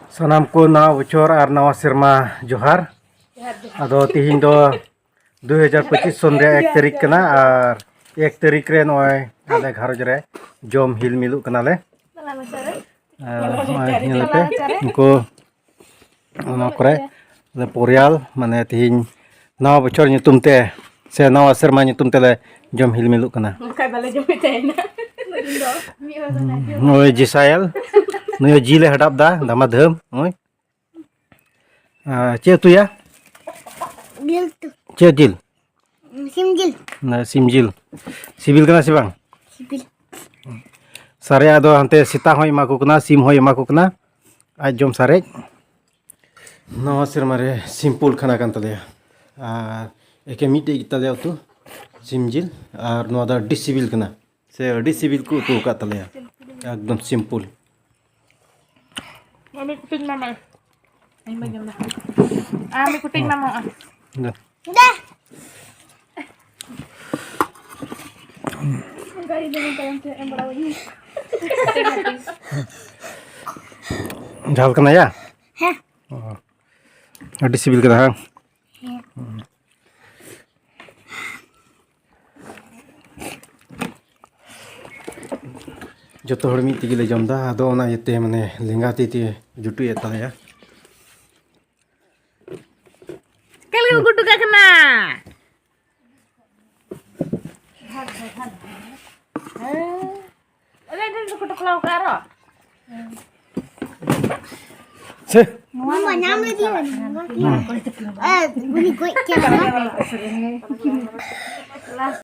Sanam ko na bocor ar nawa serma johar. Ado tihin do 2025 son re 1 tarik kana ar 1 tarik re noy ale gharoj re jom hil milu kana le. Nyelepe ko ono kore le porial mane tihin nawa bocor nyutum te se nawa serma nyutum te le jom hil milu kana. Noy Jisael noy jile hadap da dama dhem noy ce tu ya Gil tu. ce jil Simgil. na simjil sibil kana si bang Sipil. sare ado hante sita hoy maku kana sim hoy maku kana aj jom sare no sir mare simple khana kan tale ar eke mite kita le tu simjil ar no da disibil kana se disibil ku tu ka tale ekdom simple. May kuting mama. Ay maganda. May kuting mama. Dah. Dah. Jal kena ya? Heh. Ada sibil kena hang. Joto hor miti gile jom da ado ona yete mane lenga titi jutu yeta ya. Kali gudu ka kena. Ada kudu kelau karo. Se. Mama nyam lagi. Bunyi koi kira.